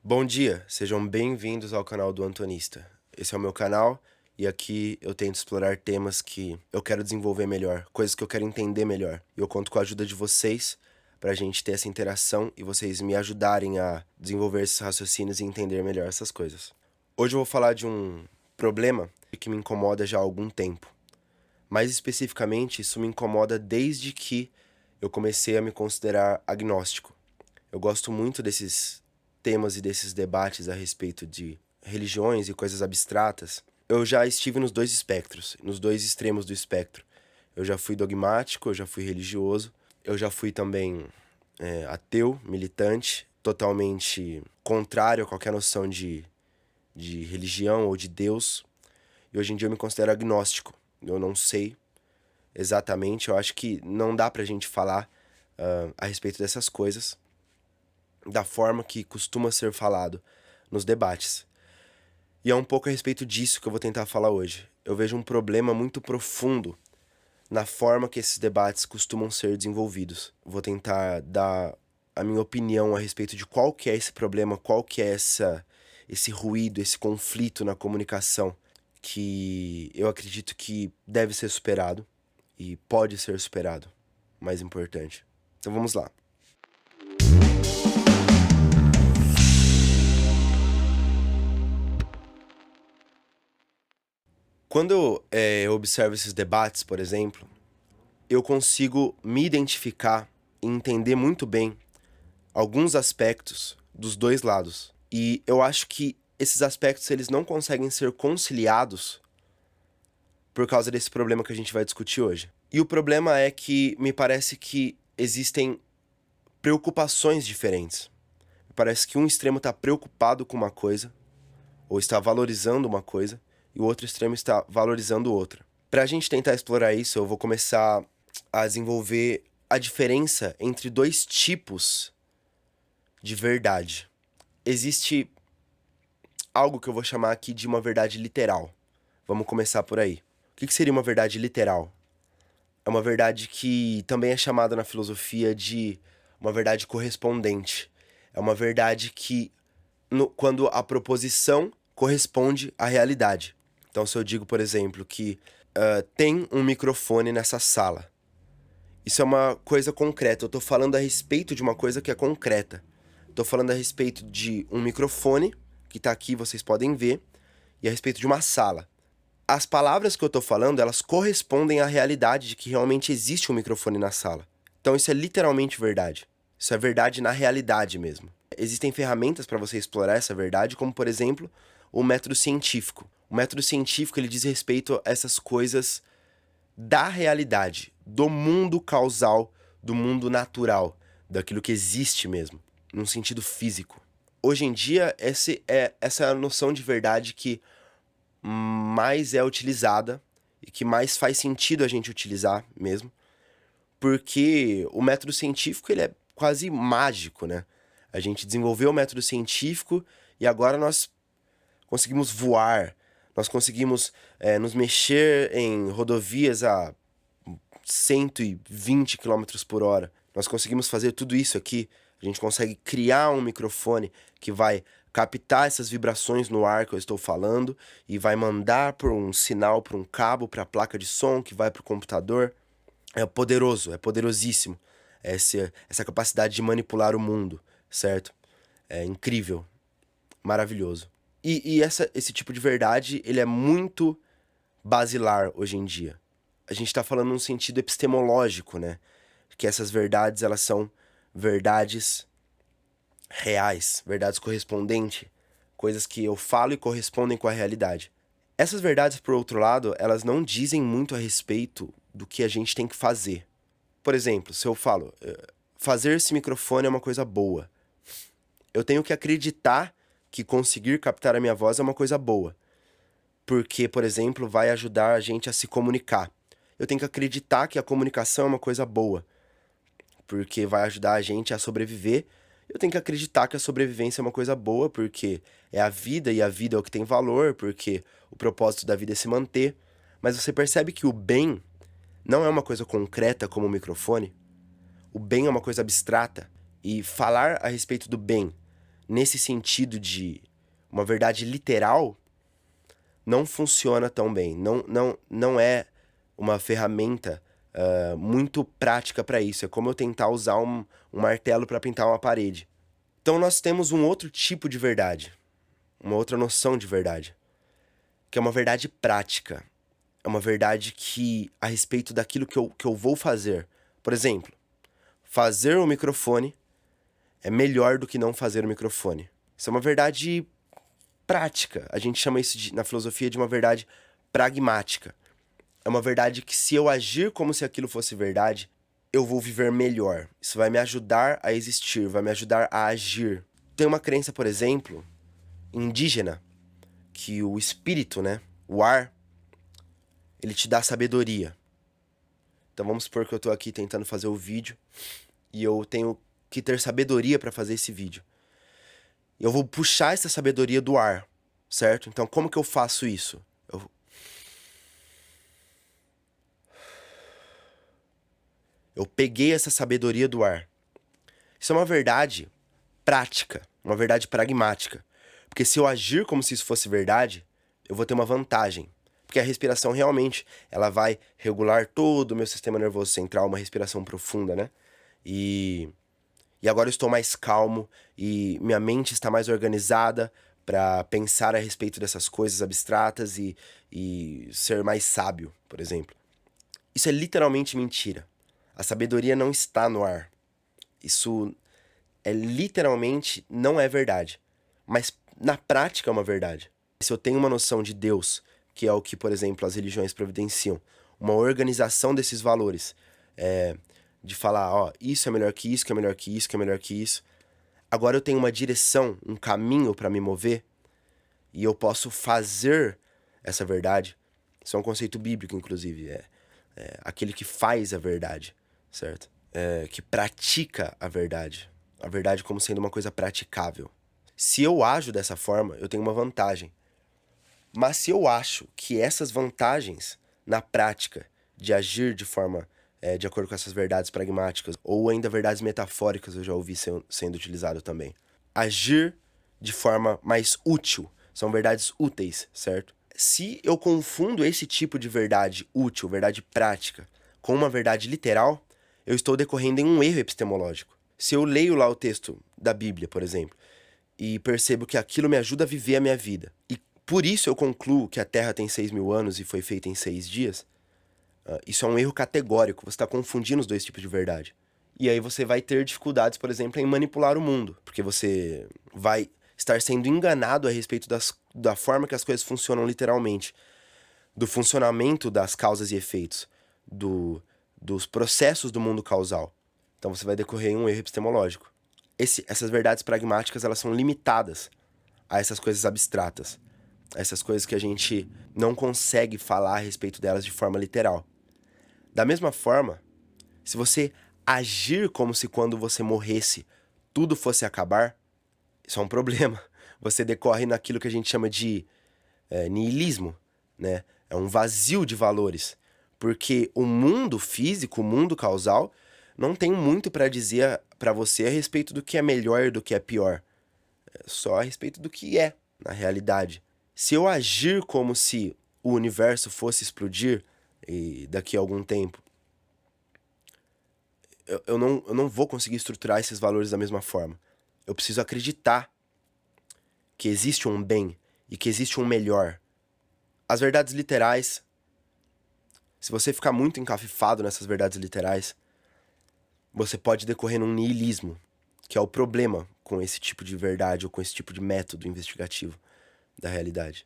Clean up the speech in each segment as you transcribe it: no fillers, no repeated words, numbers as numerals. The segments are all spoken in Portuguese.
Bom dia, sejam bem-vindos ao canal do Antonista. Esse é o meu canal e aqui eu tento explorar temas que eu quero desenvolver melhor, coisas que eu quero entender melhor. E eu conto com a ajuda de vocês pra gente ter essa interação e vocês me ajudarem a desenvolver esses raciocínios e entender melhor essas coisas. Hoje eu vou falar de um problema que me incomoda já há algum tempo. Mais especificamente, isso me incomoda desde que eu comecei a me considerar agnóstico. Eu gosto muito desses temas e desses debates a respeito de religiões e coisas abstratas. Eu já estive nos dois espectros, nos dois extremos do espectro. Eu já fui dogmático, eu já fui religioso, eu já fui também ateu, militante, totalmente contrário a qualquer noção de religião ou de Deus. E hoje em dia eu me considero agnóstico. Eu não sei exatamente, eu acho que não dá pra gente falar a respeito dessas coisas da forma que costuma ser falado nos debates. E é um pouco a respeito disso que eu vou tentar falar hoje. Eu vejo um problema muito profundo na forma que esses debates costumam ser desenvolvidos. Vou tentar dar a minha opinião a respeito de qual que é esse problema, qual que é esse ruído, esse conflito na comunicação que eu acredito que deve ser superado e pode ser superado, mais importante. Então vamos lá. Quando eu observo esses debates, por exemplo, eu consigo me identificar e entender muito bem alguns aspectos dos dois lados. E eu acho que esses aspectos eles não conseguem ser conciliados por causa desse problema que a gente vai discutir hoje. E o problema é que me parece que existem preocupações diferentes. Me parece que um extremo está preocupado com uma coisa, ou está valorizando uma coisa, e o outro extremo está valorizando outra. Para a gente tentar explorar isso, eu vou começar a desenvolver a diferença entre dois tipos de verdade. Existe algo que eu vou chamar aqui de uma verdade literal. Vamos começar por aí. O que seria uma verdade literal? É uma verdade que também é chamada na filosofia de uma verdade correspondente. É uma verdade que, quando a proposição corresponde à realidade. Então, se eu digo, por exemplo, que tem um microfone nessa sala, isso é uma coisa concreta. Eu tô falando a respeito de uma coisa que é concreta. Tô falando a respeito de um microfone, que tá aqui, vocês podem ver, e a respeito de uma sala. As palavras que eu tô falando, elas correspondem à realidade de que realmente existe um microfone na sala. Então isso é literalmente verdade. Isso é verdade na realidade mesmo. Existem ferramentas para você explorar essa verdade, como por exemplo, o método científico. O método científico ele diz respeito a essas coisas da realidade, do mundo causal, do mundo natural, daquilo que existe mesmo, num sentido físico. Hoje em dia, essa é a noção de verdade que mais é utilizada e que mais faz sentido a gente utilizar mesmo, porque o método científico ele é quase mágico, né? A gente desenvolveu o método científico e agora nós conseguimos voar, nós conseguimos nos mexer em rodovias a 120 quilômetros por hora. Nós conseguimos fazer tudo isso aqui. A gente consegue criar um microfone que vai captar essas vibrações no ar que eu estou falando e vai mandar por um sinal, por um cabo, para a placa de som que vai para o computador. É poderoso, é poderosíssimo essa capacidade de manipular o mundo, certo? É incrível, maravilhoso. E esse tipo de verdade, ele é muito basilar hoje em dia. A gente tá falando num sentido epistemológico, né? Que essas verdades, elas são verdades reais, verdades correspondentes, coisas que eu falo e correspondem com a realidade. Essas verdades, por outro lado, elas não dizem muito a respeito do que a gente tem que fazer. Por exemplo, se eu falo, fazer esse microfone é uma coisa boa, eu tenho que acreditar que conseguir captar a minha voz é uma coisa boa. Porque, por exemplo, vai ajudar a gente a se comunicar. Eu tenho que acreditar que a comunicação é uma coisa boa, porque vai ajudar a gente a sobreviver. Eu tenho que acreditar que a sobrevivência é uma coisa boa, porque é a vida e a vida é o que tem valor, porque o propósito da vida é se manter. Mas você percebe que o bem não é uma coisa concreta como o microfone? O bem é uma coisa abstrata. E falar a respeito do bem nesse sentido de uma verdade literal, não funciona tão bem. Não é uma ferramenta muito prática para isso. É como eu tentar usar um martelo para pintar uma parede. Então nós temos um outro tipo de verdade, uma outra noção de verdade, que é uma verdade prática. É uma verdade que, a respeito daquilo que eu vou fazer. Por exemplo, fazer o microfone é melhor do que não fazer o microfone. Isso é uma verdade prática. A gente chama isso na filosofia de uma verdade pragmática. É uma verdade que, se eu agir como se aquilo fosse verdade, eu vou viver melhor. Isso vai me ajudar a existir, vai me ajudar a agir. Tem uma crença, por exemplo, indígena, que o espírito, né, o ar, ele te dá sabedoria. Então vamos supor que eu tô aqui tentando fazer o vídeo e eu tenho que ter sabedoria para fazer esse vídeo. Eu vou puxar essa sabedoria do ar, certo? Então como que eu faço isso? Eu peguei essa sabedoria do ar. Isso é uma verdade prática, uma verdade pragmática. Porque se eu agir como se isso fosse verdade, eu vou ter uma vantagem. Porque a respiração realmente, ela vai regular todo o meu sistema nervoso central, uma respiração profunda, né? E agora eu estou mais calmo e minha mente está mais organizada para pensar a respeito dessas coisas abstratas e ser mais sábio, por exemplo. Isso é literalmente mentira. A sabedoria não está no ar. Isso literalmente não é verdade. Mas na prática é uma verdade. Se eu tenho uma noção de Deus, que é o que, por exemplo, as religiões providenciam, uma organização desses valores, de falar, ó, isso é melhor que isso, que é melhor que isso, que é melhor que isso. Agora eu tenho uma direção, um caminho para me mover, e eu posso fazer essa verdade. Isso é um conceito bíblico, inclusive. Aquele que faz a verdade, certo? Que pratica a verdade. A verdade como sendo uma coisa praticável. Se eu ajo dessa forma, eu tenho uma vantagem. Mas se eu acho que essas vantagens, na prática, de agir de forma, de acordo com essas verdades pragmáticas, ou ainda verdades metafóricas, eu já ouvi sendo utilizado também. Agir de forma mais útil, são verdades úteis, certo? Se eu confundo esse tipo de verdade útil, verdade prática, com uma verdade literal, eu estou decorrendo em um erro epistemológico. Se eu leio lá o texto da Bíblia, por exemplo, e percebo que aquilo me ajuda a viver a minha vida, e por isso eu concluo que a Terra tem 6.000 anos e foi feita em 6 dias, isso é um erro categórico. Você está confundindo os dois tipos de verdade. E aí você vai ter dificuldades, por exemplo, em manipular o mundo, porque você vai estar sendo enganado a respeito da forma que as coisas funcionam literalmente, do funcionamento das causas e efeitos, dos processos do mundo causal. Então você vai decorrer em um erro epistemológico. Essas verdades pragmáticas, elas são limitadas a essas coisas abstratas, a essas coisas que a gente não consegue falar a respeito delas de forma literal. Da mesma forma, se você agir como se quando você morresse tudo fosse acabar, isso é um problema. Você decorre naquilo que a gente chama de niilismo, né? É um vazio de valores. Porque o mundo físico, o mundo causal, não tem muito para dizer para você a respeito do que é melhor e do que é pior. É só a respeito do que é, na realidade. Se eu agir como se o universo fosse explodir e daqui a algum tempo, eu não vou conseguir estruturar esses valores da mesma forma. Eu preciso acreditar que existe um bem e que existe um melhor. As verdades literais, se você ficar muito encafifado nessas verdades literais, você pode decorrer num niilismo, que é o problema com esse tipo de verdade ou com esse tipo de método investigativo da realidade.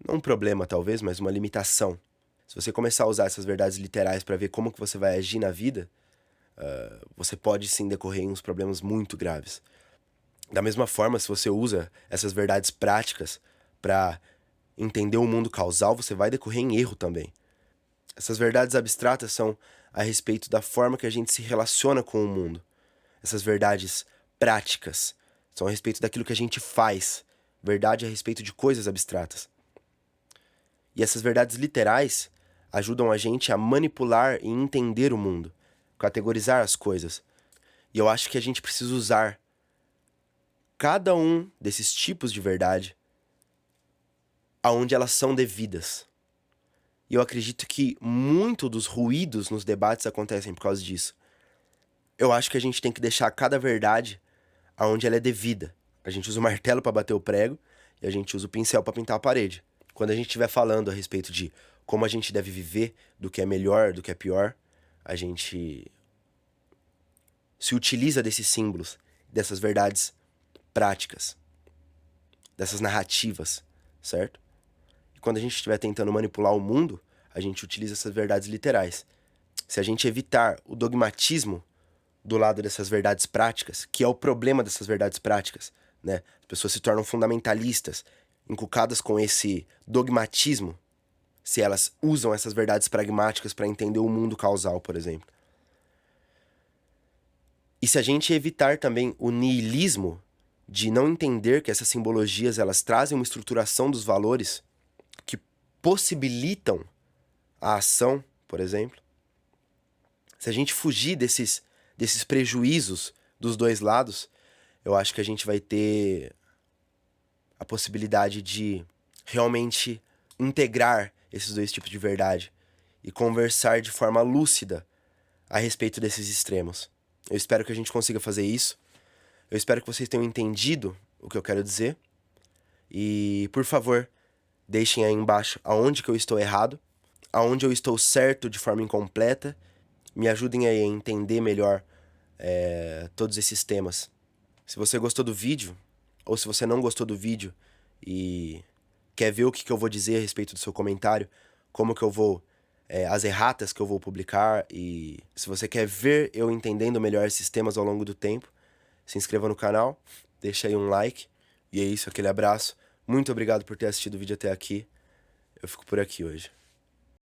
Não um problema, talvez, mas uma limitação. Se você começar a usar essas verdades literais para ver como que você vai agir na vida, você pode sim decorrer em uns problemas muito graves. Da mesma forma, se você usa essas verdades práticas para entender o mundo causal, você vai decorrer em erro também. Essas verdades abstratas são a respeito da forma que a gente se relaciona com o mundo. Essas verdades práticas são a respeito daquilo que a gente faz. Verdade a respeito de coisas abstratas. E essas verdades literais ajudam a gente a manipular e entender o mundo, categorizar as coisas. E eu acho que a gente precisa usar cada um desses tipos de verdade aonde elas são devidas. E eu acredito que muito dos ruídos nos debates acontecem por causa disso. Eu acho que a gente tem que deixar cada verdade aonde ela é devida. A gente usa o martelo para bater o prego e a gente usa o pincel para pintar a parede. Quando a gente estiver falando a respeito de como a gente deve viver, do que é melhor, do que é pior, a gente se utiliza desses símbolos, dessas verdades práticas, dessas narrativas, certo? E quando a gente estiver tentando manipular o mundo, a gente utiliza essas verdades literais. Se a gente evitar o dogmatismo do lado dessas verdades práticas, que é o problema dessas verdades práticas, né? As pessoas se tornam fundamentalistas, encucadas com esse dogmatismo, se elas usam essas verdades pragmáticas para entender o mundo causal, por exemplo. E se a gente evitar também o niilismo de não entender que essas simbologias elas trazem uma estruturação dos valores que possibilitam a ação, por exemplo, se a gente fugir desses prejuízos dos dois lados, eu acho que a gente vai ter a possibilidade de realmente integrar esses dois tipos de verdade e conversar de forma lúcida a respeito desses extremos. Eu espero que a gente consiga fazer isso. Eu espero que vocês tenham entendido o que eu quero dizer. E, por favor, deixem aí embaixo aonde que eu estou errado, aonde eu estou certo de forma incompleta. Me ajudem aí a entender melhor todos esses temas. Se você gostou do vídeo, ou se você não gostou do vídeo e quer ver o que eu vou dizer a respeito do seu comentário, como que eu vou, as erratas que eu vou publicar, e se você quer ver eu entendendo melhor esses temas ao longo do tempo, se inscreva no canal, deixa aí um like, e é isso, aquele abraço. Muito obrigado por ter assistido o vídeo até aqui. Eu fico por aqui hoje.